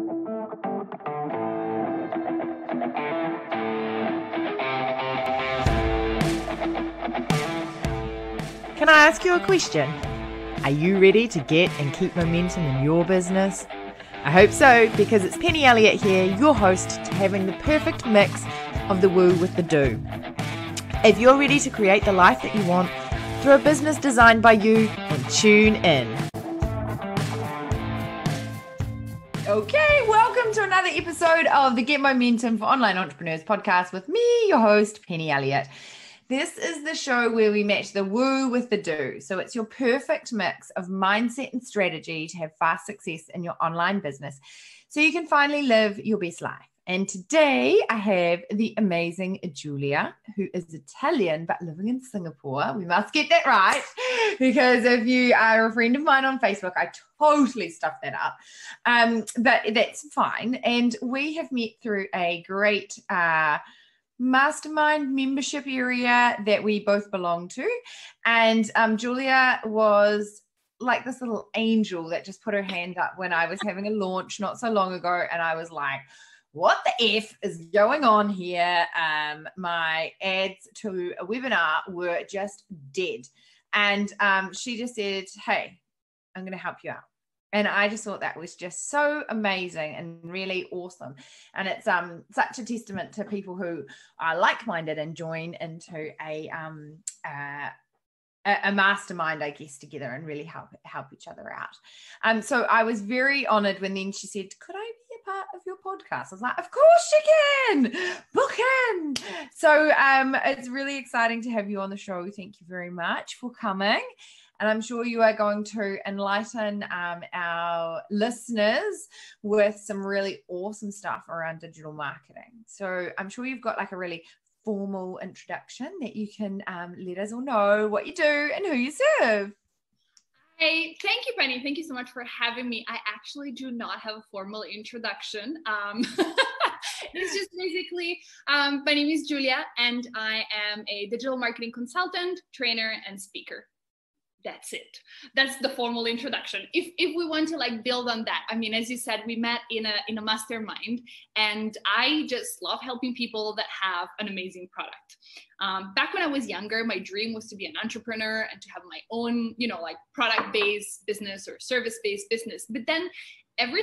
Can I ask you a question? Are you ready to get and keep momentum in your business? I hope so, because it's Penny Elliott here, your host to having the perfect mix of the woo with the do. If you're ready to create the life that you want through a business designed by you, then tune in. Okay, welcome to another episode of the Get Momentum for Online Entrepreneurs podcast with me, your host, Penny Elliott. This is the show where we match the woo with the do. So it's your perfect mix of mindset and strategy to have fast success in your online business so you can finally live your best life. And today I have the amazing Giulia, who is Italian but living in Singapore. We must get that right, because if you are a friend of mine on Facebook, I totally stuffed that up. But that's fine. And we have met through a great mastermind membership area that we both belong to. And Giulia was like this little angel that just put her hand up when I was having a launch not so long ago. And I was like, what the F is going on here? My ads to a webinar were just dead. And she just said, hey, I'm going to help you out. And I just thought that was just so amazing and really awesome. And it's such a testament to people who are like-minded and join into a mastermind, I guess, together and really help each other out. So I was very honored when then she said, could I be a part of your podcast? I was like, of course you can, book in. So it's really exciting to have you on the show. Thank you very much for coming. And I'm sure you are going to enlighten our listeners with some really awesome stuff around digital marketing. So I'm sure you've got like a really formal introduction that you can let us all know what you do and who you serve. Hey, thank you, Penny. Thank you so much for having me. I actually do not have a formal introduction. It's just basically, my name is Giulia, and I am a digital marketing consultant, trainer, and speaker. That's it. That's the formal introduction. If we want to like build on that, I mean, as you said, we met in a mastermind, and I just love helping people that have an amazing product. Back when I was younger, my dream was to be an entrepreneur and to have my own, like product-based business or service-based business. But then every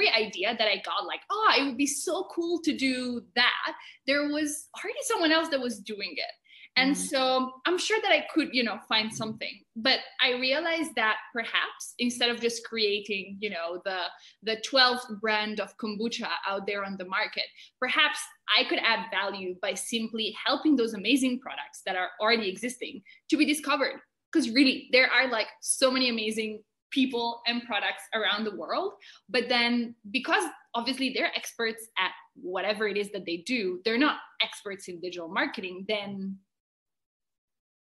idea that I got, like, oh, it would be so cool to do that, there was already someone else that was doing it. And so I'm sure that I could, find something, but I realized that perhaps instead of just creating, the 12th brand of kombucha out there on the market, perhaps I could add value by simply helping those amazing products that are already existing to be discovered. Because really, there are like so many amazing people and products around the world, but then because obviously they're experts at whatever it is that they do, they're not experts in digital marketing, then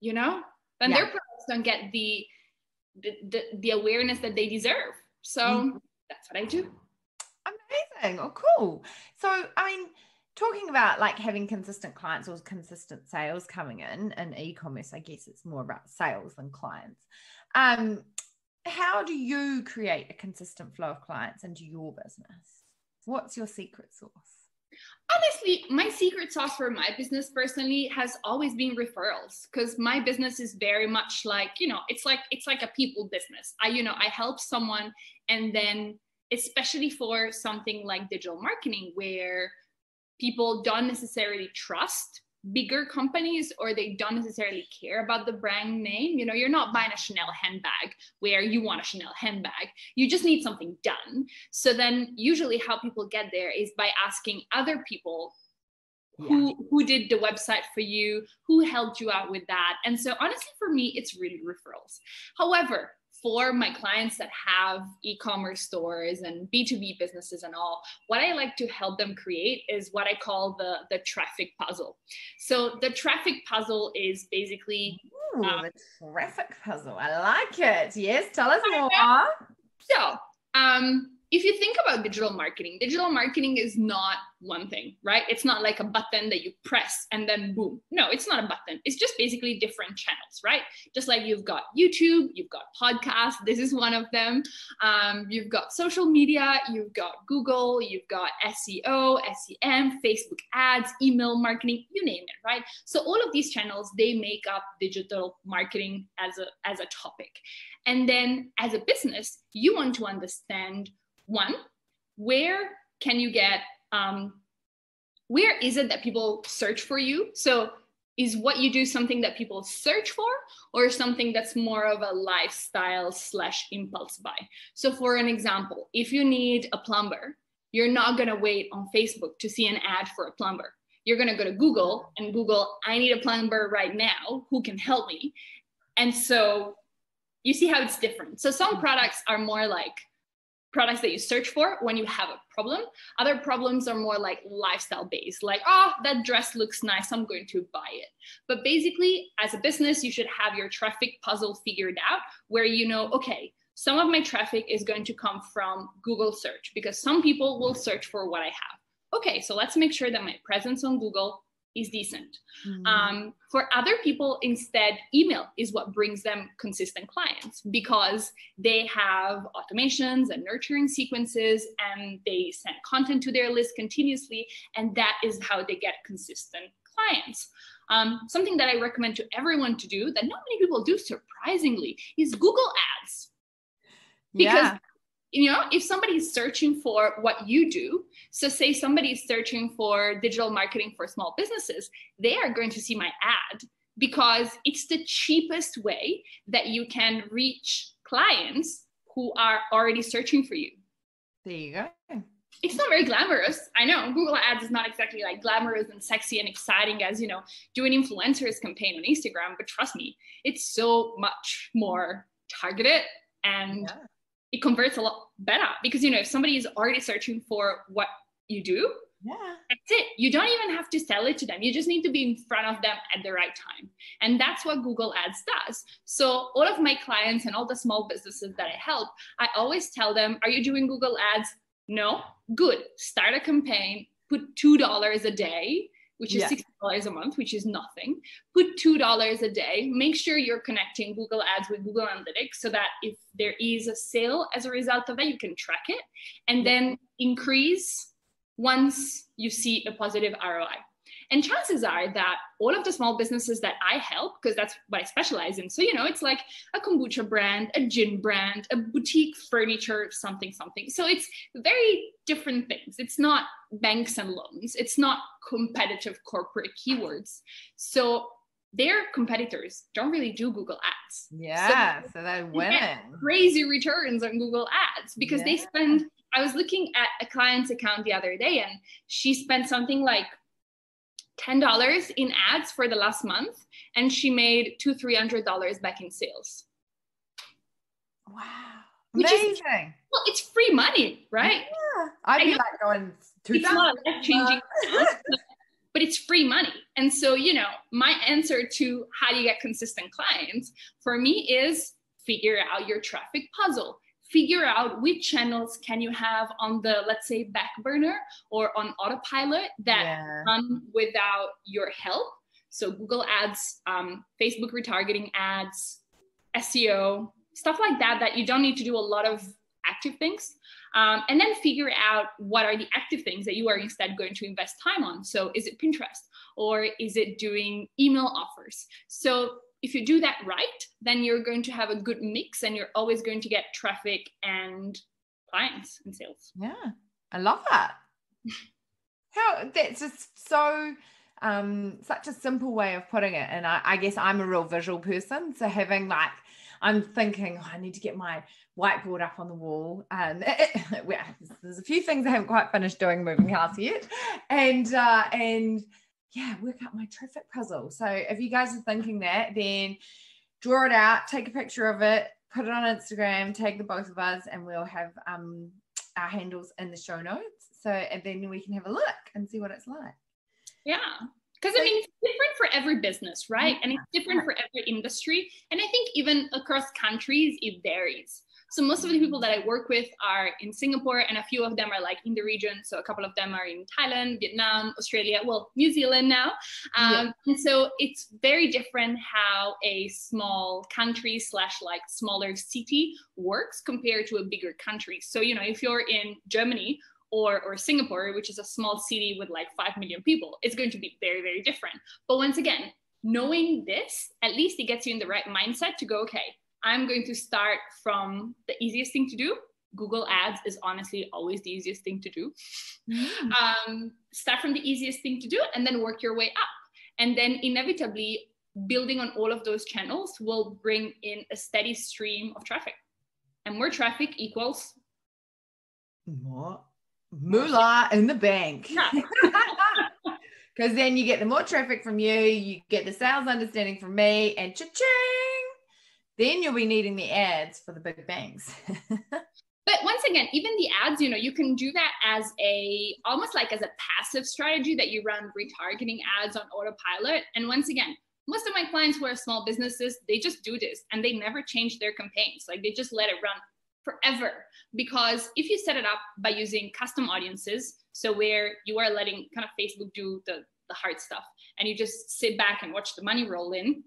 their products don't get the awareness that they deserve. So that's what I do. Amazing. Oh, cool. So, I mean, talking about like having consistent clients or consistent sales coming in e-commerce, I guess it's more about sales than clients. How do you create a consistent flow of clients into your business? What's your secret sauce? Honestly, my secret sauce for my business personally has always been referrals, because my business is very much like, it's like a people business. I help someone, and then especially for something like digital marketing where people don't necessarily trust bigger companies, or they don't necessarily care about the brand name. You're not buying a Chanel handbag where you want a Chanel handbag. You just need something done. So then usually how people get there is by asking other people who did the website for you, who helped you out with that. And so honestly, for me, it's really referrals. However, for my clients that have e-commerce stores and B2B businesses and all, what I like to help them create is what I call the traffic puzzle. So the traffic puzzle is basically... the traffic puzzle. I like it. Yes, tell us more. So if you think about digital marketing is not one thing, right? It's not like a button that you press and then boom. No, it's not a button. It's just basically different channels, right? Just like you've got YouTube, you've got podcasts. This is one of them. You've got social media, you've got Google, you've got SEO, SEM, Facebook ads, email marketing, you name it, right? So all of these channels, they make up digital marketing as a topic. And then as a business, you want to understand, one, where can you get, where is it that people search for you? So is what you do something that people search for, or something that's more of a lifestyle / impulse buy? So for an example, if you need a plumber, you're not gonna wait on Facebook to see an ad for a plumber. You're gonna go to Google and Google, I need a plumber right now, who can help me? And so you see how it's different. So some products are more like products that you search for when you have a problem. Other problems are more like lifestyle based, like, oh, that dress looks nice, I'm going to buy it. But basically, as a business, you should have your traffic puzzle figured out, where you know, okay, some of my traffic is going to come from Google search, because some people will search for what I have. Okay, so let's make sure that my presence on Google is decent. For other people, instead, email is what brings them consistent clients, because they have automations and nurturing sequences, and they send content to their list continuously, and that is how they get consistent clients. Something that I recommend to everyone to do that not many people do, surprisingly, is Google Ads. Because you know, if somebody is searching for what you do, so say somebody is searching for digital marketing for small businesses, they are going to see my ad, because it's the cheapest way that you can reach clients who are already searching for you. There you go. It's not very glamorous. I know Google Ads is not exactly like glamorous and sexy and exciting as, you know, do an influencers campaign on Instagram, but trust me, it's so much more targeted, and it converts a lot better, because, you know, if somebody is already searching for what you do, that's it. You don't even have to sell it to them. You just need to be in front of them at the right time. And that's what Google Ads does. So all of my clients and all the small businesses that I help, I always tell them, are you doing Google Ads? No? Good. Start a campaign, put $2 a day, which is $60 a month, which is nothing. Put $2 a day. Make sure you're connecting Google Ads with Google Analytics, so that if there is a sale as a result of that, you can track it, and then increase once you see a positive ROI. And chances are that all of the small businesses that I help, because that's what I specialize in. So, you know, it's like a kombucha brand, a gin brand, a boutique furniture, something. So it's very different things. It's not banks and loans. It's not competitive corporate keywords. So their competitors don't really do Google Ads. So they're winning. Crazy returns on Google Ads, because they spend, I was looking at a client's account the other day, and she spent something like $10 in ads for the last month, and she made $200-300 back in sales. Wow, amazing! Well, it's free money, right? Yeah, I'd be like going it's not life-changing, but it's free money. And so, you know, my answer to how do you get consistent clients for me is figure out your traffic puzzle. Figure out which channels can you have on the, let's say, back burner or on autopilot that run without your help. So Google Ads, Facebook retargeting ads, SEO, stuff like that, that you don't need to do a lot of active things. And then figure out what are the active things that you are instead going to invest time on. So is it Pinterest, or is it doing email offers? So if you do that right, then you're going to have a good mix, and you're always going to get traffic and clients and sales. Yeah, I love that. How that's just so such a simple way of putting it. And I guess I'm a real visual person, so having like, I'm thinking, oh, I need to get my whiteboard up on the wall. There's a few things I haven't quite finished doing moving house yet, and work out my traffic puzzle. So if you guys are thinking that, then draw it out, take a picture of it, put it on Instagram, tag the both of us, and we'll have our handles in the show notes. So, and then we can have a look and see what it's like. Yeah. Because I mean, it's different for every business, right? And it's different for every industry. And I think even across countries, it varies. So most of the people that I work with are in Singapore, and a few of them are like in the region. So a couple of them are in Thailand, Vietnam, Australia, well, New Zealand now. And so it's very different how a small country / like smaller city works compared to a bigger country. So, you know, if you're in Germany or Singapore, which is a small city with like 5 million people, it's going to be very, very different. But once again, knowing this, at least it gets you in the right mindset to go, okay, I'm going to start from the easiest thing to do. Google Ads is honestly always the easiest thing to do. Start from the easiest thing to do and then work your way up. And then inevitably, building on all of those channels will bring in a steady stream of traffic. And more traffic equals more moolah in the bank. Because then you get the more traffic from you, you get the sales understanding from me, and cha-ching, then you'll be needing the ads for the big banks. But once again, even the ads, you know, you can do that as almost like as a passive strategy that you run retargeting ads on autopilot. And once again, most of my clients who are small businesses, they just do this and they never change their campaigns. Like they just let it run forever. Because if you set it up by using custom audiences, so where you are letting kind of Facebook do the hard stuff and you just sit back and watch the money roll in,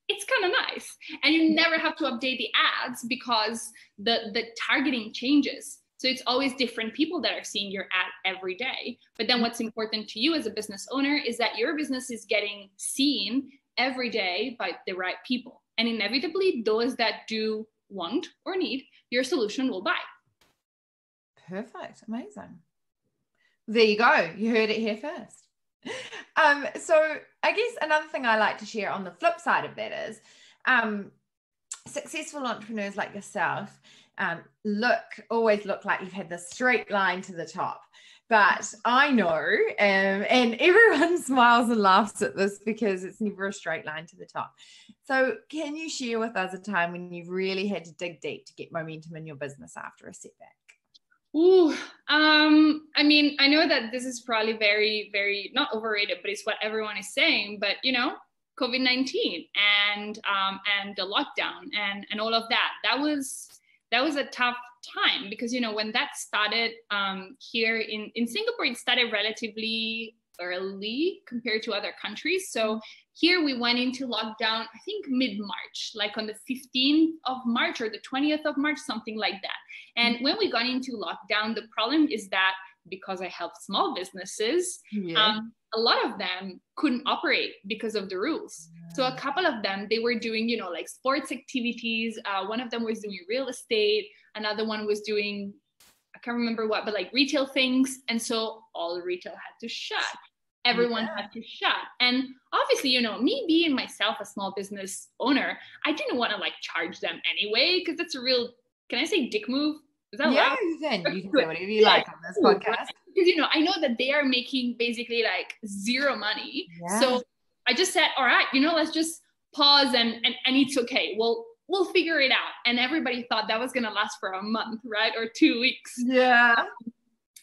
it's kind of nice. And you never have to update the ads because the targeting changes. So it's always different people that are seeing your ad every day. But then what's important to you as a business owner is that your business is getting seen every day by the right people. And inevitably, those that do want or need your solution will buy. Perfect. Amazing. There you go. You heard it here first. So I guess another thing I like to share on the flip side of that is successful entrepreneurs like yourself always look like you've had this straight line to the top. But I know, and everyone smiles and laughs at this because it's never a straight line to the top. So can you share with us a time when you really had to dig deep to get momentum in your business after a setback? Ooh, I mean, I know that this is probably very, very not overrated, but it's what everyone is saying. But you know, COVID-19 and the lockdown and all of that. That was a tough time because, you know, when that started here in Singapore, it started relatively early compared to other countries. So here we went into lockdown, I think mid-March, like on the 15th of March or the 20th of March, something like that. And when we got into lockdown, the problem is that because I help small businesses, a lot of them couldn't operate because of the rules. So a couple of them, they were doing, you know, like sports activities. One of them was doing real estate. Another one was doing, I can't remember what, but like retail things. And so all retail had to shut. Everyone had to shut. And obviously, you know, me being myself a small business owner, I didn't want to like charge them anyway, because that's a real, can I say dick move? Is that loud? You can say whatever you like on this podcast. Right? Because, you know, I know that they are making basically like zero money. So I just said, all right, you know, let's just pause and it's okay. We'll figure it out. And everybody thought that was going to last for a month, right? Or 2 weeks.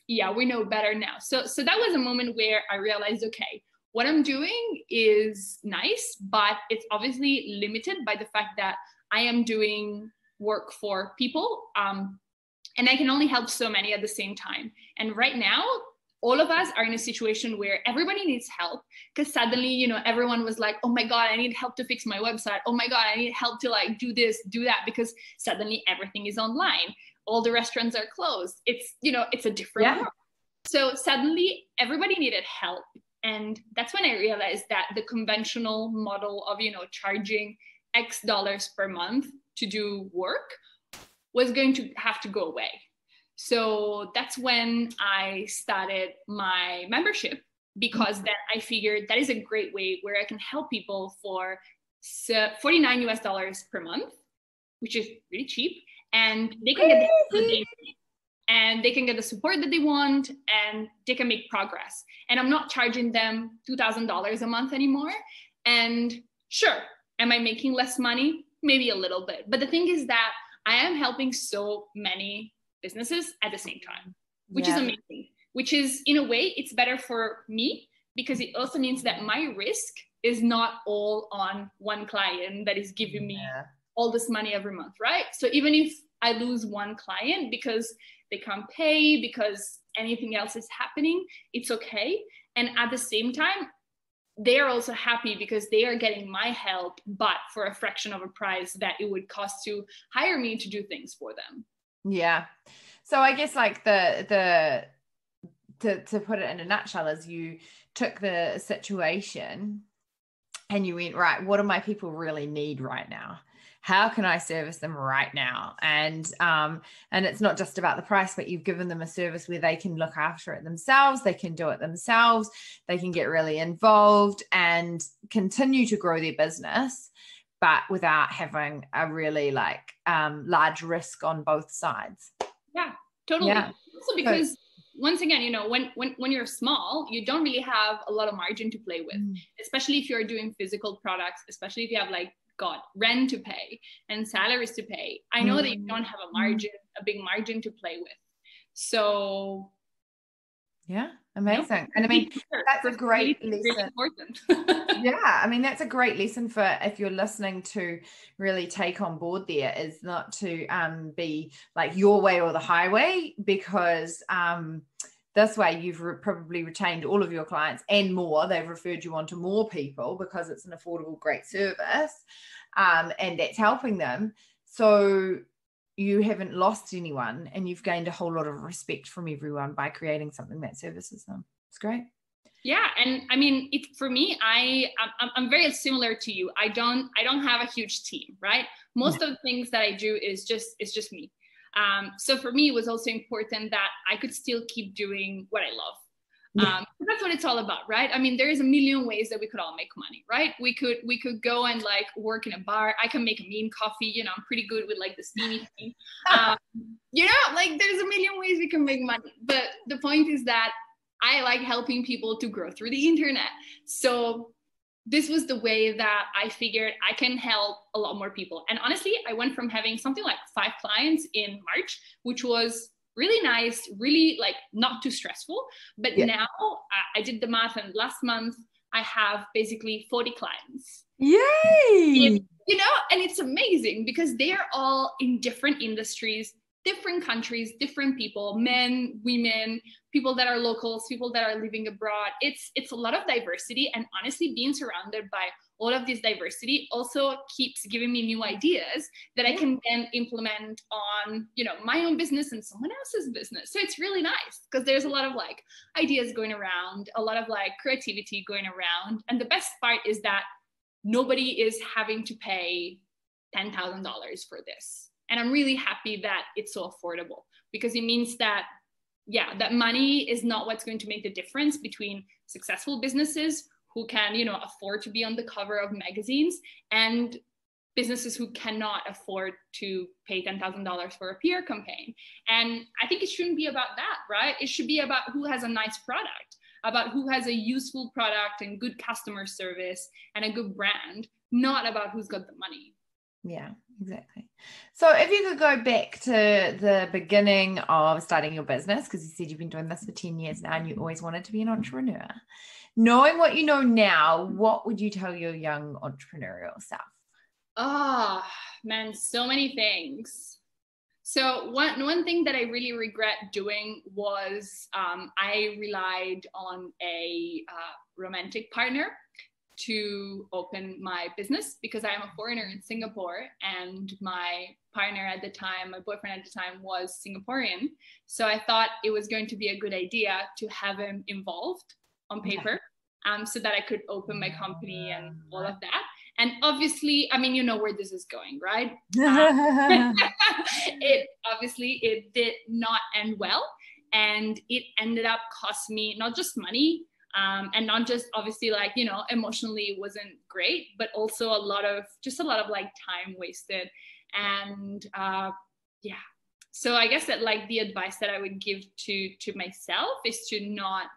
Yeah, we know better now. So that was a moment where I realized, okay, what I'm doing is nice, but it's obviously limited by the fact that I am doing work for people. And I can only help so many at the same time. And right now, all of us are in a situation where everybody needs help because suddenly, you know, everyone was like, oh my God, I need help to fix my website. Oh my God, I need help to like do this, do that, because suddenly everything is online. All the restaurants are closed. It's, you know, it's a different world. So suddenly everybody needed help. And that's when I realized that the conventional model of, you know, charging X dollars per month to do work was going to have to go away. So that's when I started my membership, because then I figured that is a great way where I can help people for $49 US per month, which is really cheap. And they can get the support that they want, and they can make progress. And I'm not charging them $2,000 a month anymore. And sure, am I making less money? Maybe a little bit. But the thing is that I am helping so many businesses at the same time, which is amazing, which is, in a way, it's better for me because it also means that my risk is not all on one client that is giving me all this money every month, right? So even if I lose one client because they can't pay, because anything else is happening, it's okay. And at the same time, they are also happy because they are getting my help, but for a fraction of a price that it would cost to hire me to do things for them. Yeah. So I guess like to put it in a nutshell is you took the situation and you went, right, what do my people really need right now? How can I service them right now? And it's not just about the price, but you've given them a service where they can look after it themselves. They can do it themselves. They can get really involved and continue to grow their business, but without having a really like large risk on both sides. Yeah, totally. Yeah. Also because once again, you know, when you're small, you don't really have a lot of margin to play with, especially if you're doing physical products, especially if you have like got rent to pay and salaries to pay. I know that you don't have a big margin to play with. So yeah, amazing. And I mean, that's a great lesson. Yeah, I mean, that's a great lesson for if you're listening to really take on board there, is not to be like your way or the highway, because this way you've probably retained all of your clients and more. They've referred you on to more people because it's an affordable, great service, and that's helping them. So you haven't lost anyone, and you've gained a whole lot of respect from everyone by creating something that services them. It's great. Yeah, and I mean, for me, I'm very similar to you. I don't have a huge team, right? Most of the things that I do is just me. So for me, it was also important that I could still keep doing what I love. That's what it's all about, right? I mean, there is a million ways that we could all make money, right? We could go and like work in a bar. I can make a mean coffee. You know, I'm pretty good with like the steamy thing. You know, like there's a million ways we can make money. But the point is that I like helping people to grow through the internet. So this was the way that I figured I can help a lot more people. And honestly, I went from having something like 5 clients in March, which was really nice, really like not too stressful. But now I did the math, and last month I have basically 40 clients. Yay! You know, and it's amazing because they're all in different industries, different countries, different people, men, women, people that are locals, people that are living abroad. It's a lot of diversity. And honestly, being surrounded by all of this diversity also keeps giving me new ideas that I can then implement on, you know, my own business and someone else's business. So it's really nice because there's a lot of like ideas going around, a lot of like creativity going around. And the best part is that nobody is having to pay $10,000 for this. And I'm really happy that it's so affordable, because it means that, that money is not what's going to make the difference between successful businesses who can, you know, afford to be on the cover of magazines and businesses who cannot afford to pay $10,000 for a PR campaign. And I think it shouldn't be about that, right? It should be about who has a nice product, about who has a useful product and good customer service and a good brand, not about who's got the money. Yeah, exactly. So if you could go back to the beginning of starting your business, because you said you've been doing this for 10 years now and you always wanted to be an entrepreneur, knowing what you know now, what would you tell your young entrepreneurial self? Oh, man, so many things. So one thing that I really regret doing was I relied on a romantic partner to open my business, because I am a foreigner in Singapore and my partner at the time, my boyfriend at the time, was Singaporean. So I thought it was going to be a good idea to have him involved on paper, so that I could open my company and all of that. And obviously, I mean, you know where this is going, right? It did not end well. And it ended up cost me not just money, and not just obviously like, you know, emotionally it wasn't great, but also a lot of like time wasted. And so I guess that like the advice that I would give to myself is to not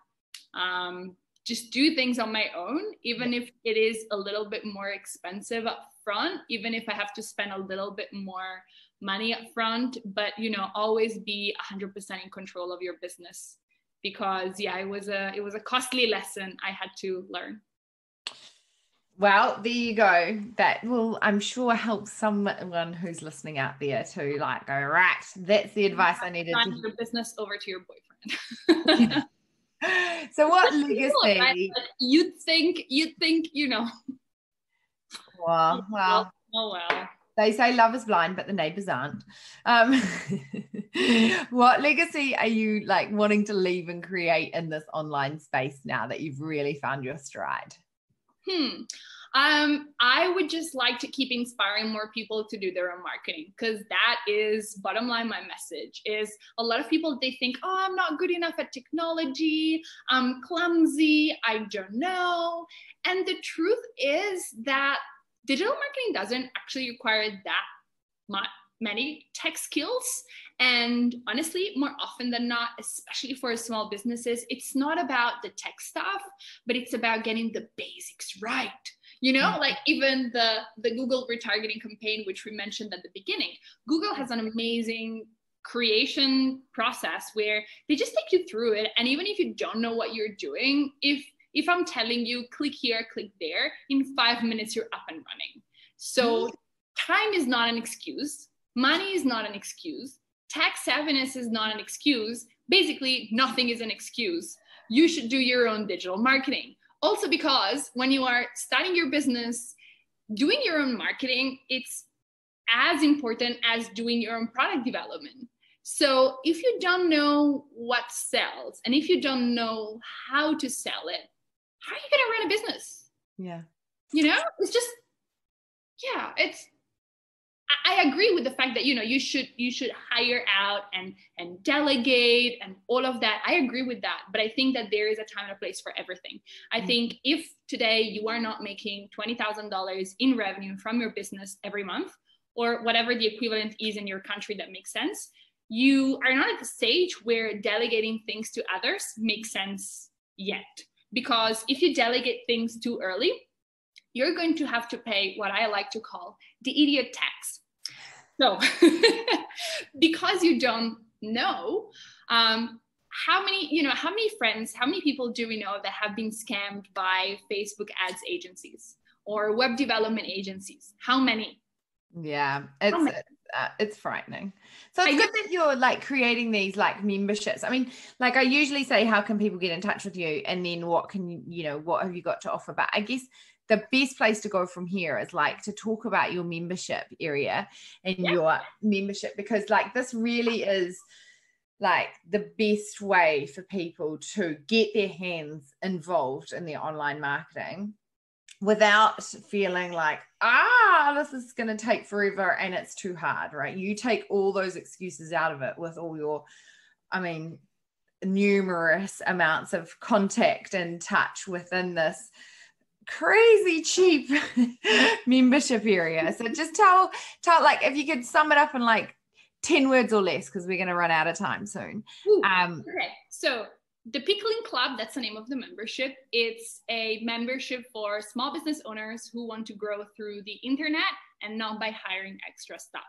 just do things on my own, even if it is a little bit more expensive up front, even if I have to spend a little bit more money up front, but, you know, always be 100% in control of your business. Because it was a costly lesson I had to learn. Well, there you go. That will, I'm sure, help someone who's listening out there to like go, right, that's the advice I needed to Sign your business over to your boyfriend. So what Cool, right? legacy? Like, you'd think, Well, oh well. they say love is blind, but the neighbors aren't. Um, what legacy are you like wanting to leave and create in this online space now that you've really found your stride? I would just like to keep inspiring more people to do their own marketing, because that is bottom line. My message is, a lot of people, they think, oh, I'm not good enough at technology, I'm clumsy, I don't know. And the truth is that digital marketing doesn't actually require that many tech skills. And honestly, more often than not, especially for small businesses, it's not about the tech stuff, but it's about getting the basics right. Like even the Google retargeting campaign, which we mentioned at the beginning, Google has an amazing creation process where they just take you through it. And even if you don't know what you're doing, if I'm telling you, click here, click there, in 5 minutes, you're up and running. So time is not an excuse. Money is not an excuse. Tech savviness is not an excuse. Basically, nothing is an excuse. You should do your own digital marketing. Also, because when you are starting your business, doing your own marketing, it's as important as doing your own product development. So if you don't know what sells, and if you don't know how to sell it, how are you going to run a business? Yeah. It's just, I agree with the fact that, you should hire out and delegate and all of that. I agree with that. But I think that there is a time and a place for everything. I think if today you are not making $20,000 in revenue from your business every month, or whatever the equivalent is in your country that makes sense, you are not at the stage where delegating things to others makes sense yet. Because if you delegate things too early, you're going to have to pay what I like to call the idiot tax. So because you don't know, how many friends, how many people do we know that have been scammed by Facebook ads agencies or web development agencies? How many? Yeah, it's frightening. So it's good that you're like creating these like memberships. I mean, like I usually say, how can people get in touch with you? And then what have you got to offer? But I guess the best place to go from here is like to talk about your membership area and your membership, because like this really is like the best way for people to get their hands involved in their online marketing without feeling like, this is going to take forever and it's too hard, right? You take all those excuses out of it with all your, numerous amounts of contact and touch within this crazy cheap membership area. So just tell like, if you could sum it up in like 10 words or less, because we're going to run out of time soon. Okay. So the Pickling Club, that's the name of the membership. It's a membership for small business owners who want to grow through the internet and not by hiring extra stuff.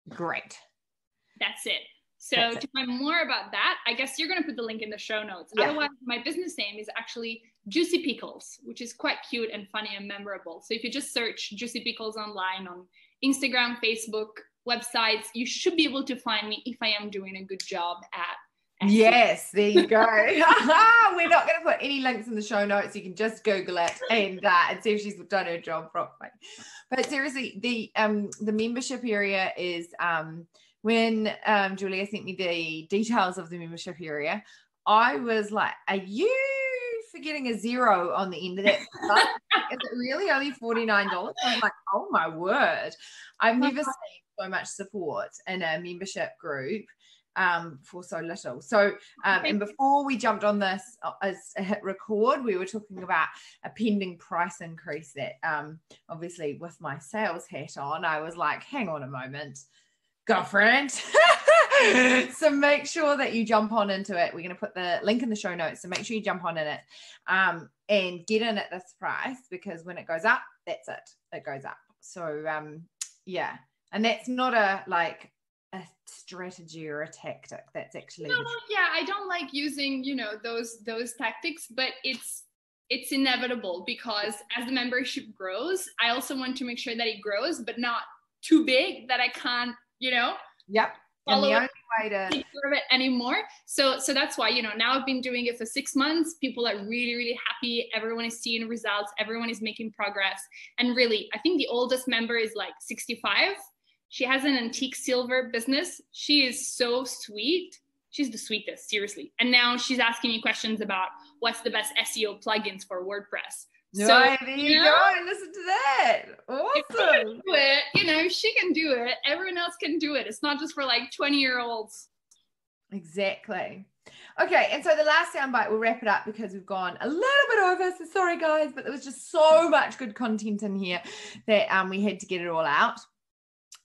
Great. That's it. So to find more about that, I guess you're going to put the link in the show notes. Yeah. Otherwise, my business name is actually Juicy Pickles, which is quite cute and funny and memorable. So if you just search Juicy Pickles online on Instagram, Facebook, websites, you should be able to find me if I am doing a good job at SEO. Yes, there you go. We're not going to put any links in the show notes. You can just Google it and see if she's done her job properly. But seriously, the membership area is when Giulia sent me the details of the membership area, I was like, are you forgetting a zero on the end of that? Is it really only $49? I was like, oh my word. I've never seen so much support in a membership group for so little. So and before we jumped on this as a hit record, we were talking about a pending price increase that obviously with my sales hat on, I was like, hang on a moment, girlfriend. So make sure that you jump on into it. We're going to put the link in the show notes, so make sure you jump on in it and get in at this price, because when it goes up, that's it goes up. So yeah, and that's not a strategy or a tactic. That's actually I don't like using those tactics, but it's it's inevitable, because as the membership grows, I also want to make sure that it grows, but not too big that I can't, Yep. And the only way to take care of it anymore. So that's why, now I've been doing it for 6 months. People are really, really happy. Everyone is seeing results. Everyone is making progress. And really, I think the oldest member is like 65. She has an antique silver business. She is so sweet. She's the sweetest, seriously. And now she's asking me questions about what's the best SEO plugins for WordPress. So there you go. Listen to that. Awesome. If she can do it, she can do it. Everyone else can do it. It's not just for like 20-year-olds. Exactly. Okay. And so the last soundbite, we'll wrap it up because we've gone a little bit over. So sorry, guys, but there was just so much good content in here that we had to get it all out.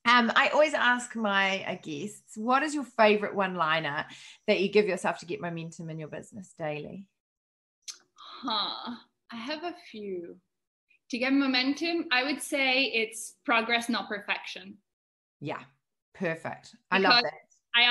I always ask my guests, what is your favorite one-liner that you give yourself to get momentum in your business daily? I have a few. To get momentum, I would say it's progress, not perfection. Yeah, perfect. I love that. I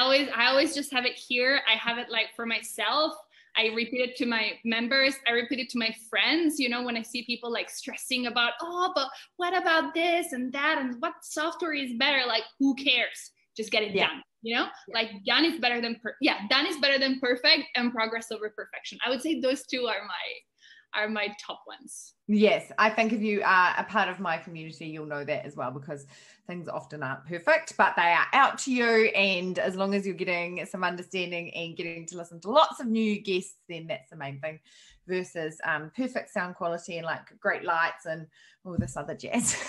always just have it here. I have it like for myself. I repeat it to my members. I repeat it to my friends. When I see people like stressing about, but what about this and that? And what software is better? Like, who cares? Just get it done. Like done is better than perfect, and progress over perfection. I would say those two are my top ones. Yes, I think if you are a part of my community, you'll know that as well, because things often aren't perfect, but they are out to you. And as long as you're getting some understanding and getting to listen to lots of new guests, then that's the main thing, versus perfect sound quality and like great lights and all this other jazz.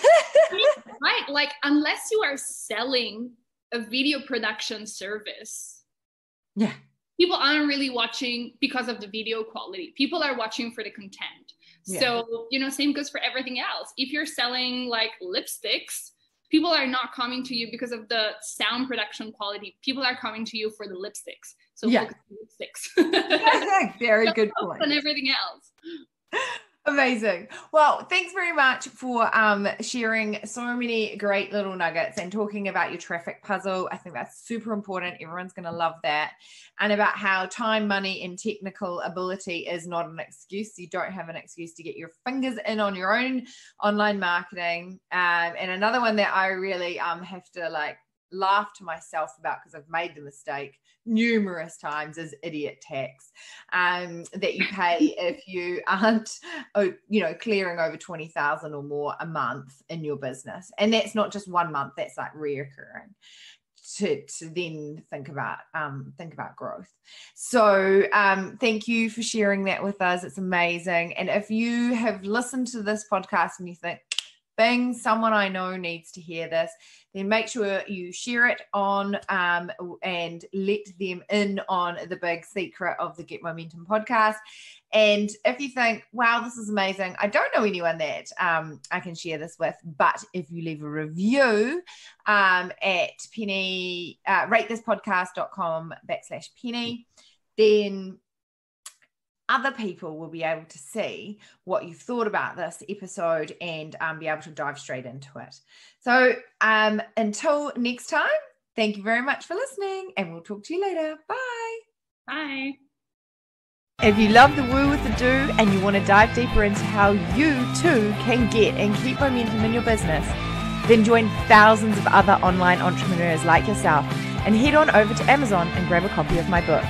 Right. Like, unless you are selling a video production service. Yeah. People aren't really watching because of the video quality. People are watching for the content. Yeah. So, same goes for everything else. If you're selling like lipsticks, people are not coming to you because of the sound production quality. People are coming to you for the lipsticks. So focus on lipsticks. Very good point. And everything else. Amazing. Well, thanks very much for sharing so many great little nuggets and talking about your traffic puzzle. I think that's super important. Everyone's going to love that. And about how time, money, and technical ability is not an excuse. You don't have an excuse to get your fingers in on your own online marketing. And another one that I really have to laugh to myself about, because I've made the mistake numerous times, is idiot tax that you pay if you aren't clearing over 20,000 or more a month in your business. And that's not just 1 month, that's like reoccurring to then think about growth. So thank you for sharing that with us. It's amazing. And if you have listened to this podcast and you think, bang, someone I know needs to hear this, then make sure you share it on and let them in on the big secret of the Get Momentum podcast. And if you think, wow, this is amazing, I don't know anyone that I can share this with, but if you leave a review at Penny, ratethispodcast.com/Penny, then other people will be able to see what you've thought about this episode and be able to dive straight into it. So until next time, thank you very much for listening, and we'll talk to you later. Bye. Bye. If you love the woo with the do and you want to dive deeper into how you too can get and keep momentum in your business, then join thousands of other online entrepreneurs like yourself and head on over to Amazon and grab a copy of my book,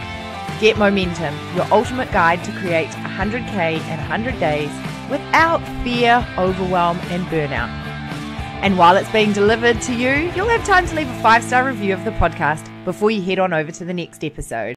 Get Momentum, your ultimate guide to create 100K in 100 days without fear, overwhelm, and burnout. And while it's being delivered to you, you'll have time to leave a 5-star review of the podcast before you head on over to the next episode.